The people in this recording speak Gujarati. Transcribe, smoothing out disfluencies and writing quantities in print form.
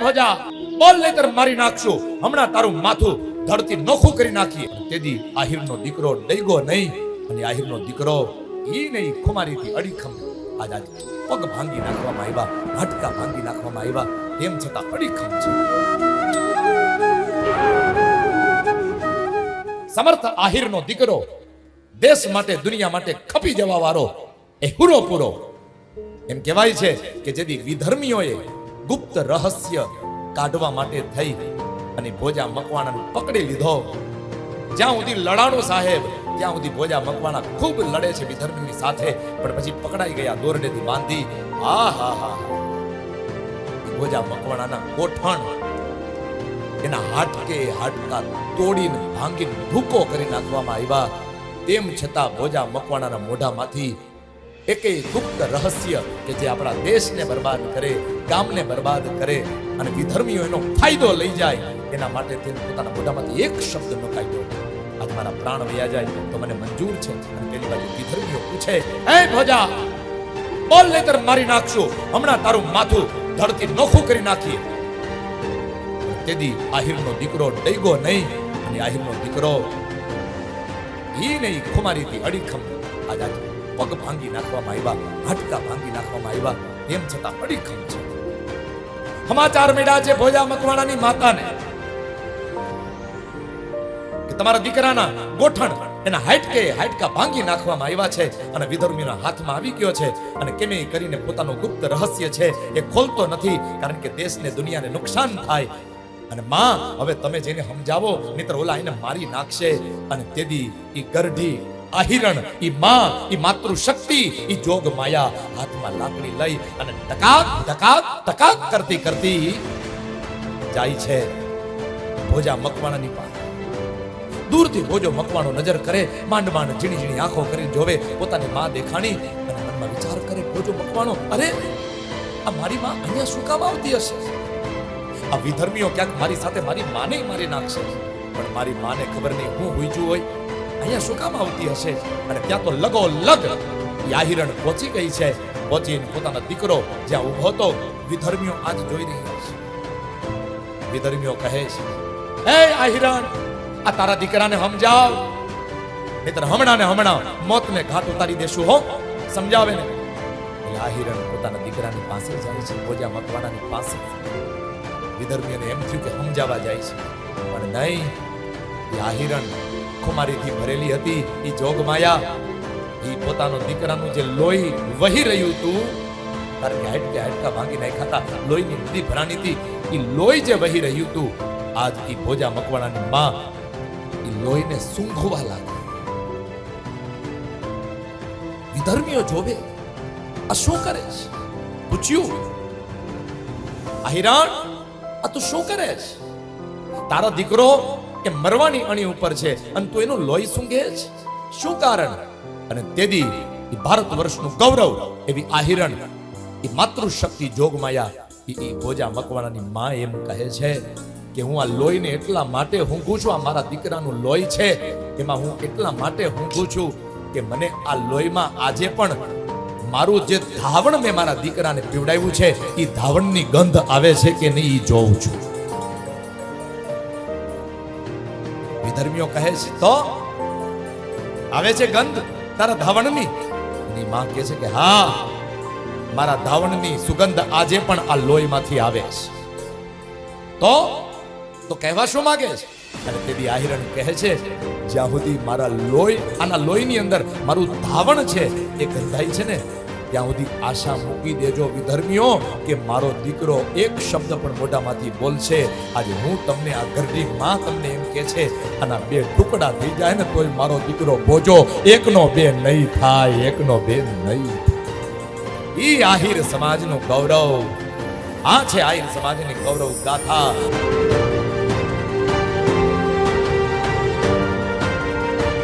ભોજા બોલ નહીતર મારી નાખશું, હમણાં તારું માથું ધરતી નોખું કરી નાખીએ. તેથી આહિરનો દીકરો ડૈગો નહીં, અને આહિરનો દીકરો ઈ નહીં ખુમારીથી અડીખમ આજ પગ ભાંગી નાખવામાં આવ્યા, હાડકા ભાંગી નાખવામાં આવ્યા, તેમ છતાં અડીખમ છે. સમર્થ આહિરનો દીકરો, દેશ માટે દુનિયા માટે ખપી જવા વાળો એ હુરો પૂરો. એમ કહેવાય છે કે જેથી વિધર્મીઓએ ગુપ્ત રહસ્ય કાઢવા માટે થઈ અને ભોજા મકવાણાને પકડી લીધો. જ્યાં સુધી લડાણો સાહેબ, ત્યાં સુધી ભોજા મકવાણા ખૂબ લડે છે વિધર્મીની સાથે, પણ પછી પકડાઈ ગયા દોરડેથી બાંધી. ભોજા મકવાણાના ગોઠણ એના હાડકા તોડીને ભાંગીને ભૂકો કરી નાખવામાં આવ્યા. તેમ છતાં ભોજા મકવાણાના મોઢામાંથી એકેય ગુપ્ત રહસ્ય કે જે આપણા દેશને બરબાદ કરે, ગામને બરબાદ કરે અને વિધર્મીઓ એનો ફાયદો લઈ જાય, એના માટે તેને પોતાના મોઢામાંથી એક શબ્દ ન કાઢ્યો. આજ મારા પ્રાણ વયા જાય તો મને મંજૂર છે. અને પેલી બાજુ વિધર્મીઓ પૂછે, હે ભોજા બોલ નહીતર મારી નાખશું, હમણાં તારું માથું ધરતી નોખું કરી નાખીએ. તેથી આહિરનો દીકરો ડૈગો નહીં, અને આહિરનો દીકરો ઈ નહીં ખુમારીથી અડીખમ આજ પગ ભાંગી નાખવામાં આવ્યા, હાડકા ભાંગી નાખવામાં આવ્યા, તેમ છતાં અડીખમ છે. સમાચાર મળ્યા છે ભોજા મકવાણાની માતાને કે તમારા દીકરાના ગોઠણ એના હાડકા ભાંગી નાખવામાં આવ્યા છે અને વિધર્મીના હાથમાં આવી ગયો છે, અને કેમે કરીને પોતાનું ગુપ્ત રહસ્ય છે એ ખોલતો નથી, કારણ કે દેશને દુનિયાને નુકસાન થાય. અને માં હવે તમે જેને સમજાવો, નહીતર ઓલા એને મારી નાખશે. અને તેદી ઈ ગરઢી આહિરણ, ઈ માં, ઈ માતૃશક્તિ, ઈ જોગ માયા હાથમાં લાકડી લઈ અને ટકાક કરતી જાય છે ભોજા મકવાણાની પાસે. દૂરથી ભોજો મકવાણો નજર કરે, માંડ ઝીણી આંખો કરીને જોવે પોતાની માં દેખાણી, અને મનમાં વિચાર કરે ભોજો મકવાણો, અરે આ મારી માં અહીંયા શું કામ આવતી હશે? આ વિધર્મીઓ ક્યાંક મારી સાથે મારી માને મારી નાખશે, પણ મારી માને ખબર નહીં હું હુઈજું હોય, અહીંયા શું કામ આવતી હશે? અને ત્યાં તો લગો લગ આહિરણ પહોંચી ગઈ છે. પહોંચીને પોતાનો દીકરો જ્યાં ઊભો હતો વિધર્મીઓ આજ જોઈ રહ્યા છે. વિધર્મીઓ કહે છે, હે આહિરણ, આ તારા દીકરાને સમજાવ, નહીતર હમણાં ને હમણાં મોતને ઘાટ ઉતારી દેશું. હો સમજાવે ને. આહિરણ પોતાના દીકરાની પાસે જાય છે, ભોજા મકવાણાની પાસે. વિધર્મીઓને એમ થયું કે સમજાવવા જાય છે, પણ નહીં. એ આહિરણ ખુમારીથી ભરેલી હતી, એ જોગમાયા, એ પોતાનો દીકરાનું જે લોહી વહી રહ્યું હતું, કારણ કે હાડકા ભાંગી નાખ્યા હતા, લોહીની નદી ભરાણી હતી, એ લોહી જે વહી રહ્યું હતું, આજ એ ભોજા મકવાણાની માં એ લોહીને સૂંઘવા લાગી. વિધર્મીઓ જોવે આ શું કરે છે, પૂછ્યું, આહિરણ આ તું શું કરે છે? તારો દીકરો કે મરવાની અણી ઉપર છે અને તું એનું લોહી સૂંઘે છે, શું કારણ? અને તેદી એ ભારત વર્ષનું ગૌરવ એવી આહિરણ, એ માતૃશક્તિ જોગમાયા, એ ભોજા મકવાણાની માં એમ કહે છે કે હું આ લોહીને એટલા માટે ઊંઘું છું, આ મારા દીકરાનું લોહી છે એમાં હું એટલા માટે ઊંઘું છું કે મને આ લોહીમાં આજે પણ મારું જે ધાવણ મેં મારા દીકરાને પીવડાવ્યું છે એ ધાવણની ગંધ આવે છે કે નહીં એ જોઉં છું. વિધર્મીઓ કહે છે, તો આવે છે ગંધ તારા ધાવણની? એની માં કહે છે કે હા, મારા ધાવણની સુગંધ આજે પણ આ લોહીમાંથી આવે છે. તો કહેવા શું માંગે છે? અને તેથી આહિરણ કહે છે, જ્યાં સુધી મારા લોહી, આના લોહીની અંદર મારું ધાવણ છે એ ગંધાય છે ને, ત્યાં સુધી આશા મૂકી દેજો વિધર્મીઓ કે મારો દીકરો એક શબ્દ પણ મોઢામાંથી બોલશે. આજે હું તમને આ ગરડી માં તમને એમ કે છે, આના બે ટુકડા થઈ જાય ને તોય મારો દીકરો ભોજો એકનો બે નહીં થાય, એકનો બે નહીં. ઈ આહિર સમાજનું ગૌરવ, આ છે આહિર સમાજની ગૌરવ ગાથા.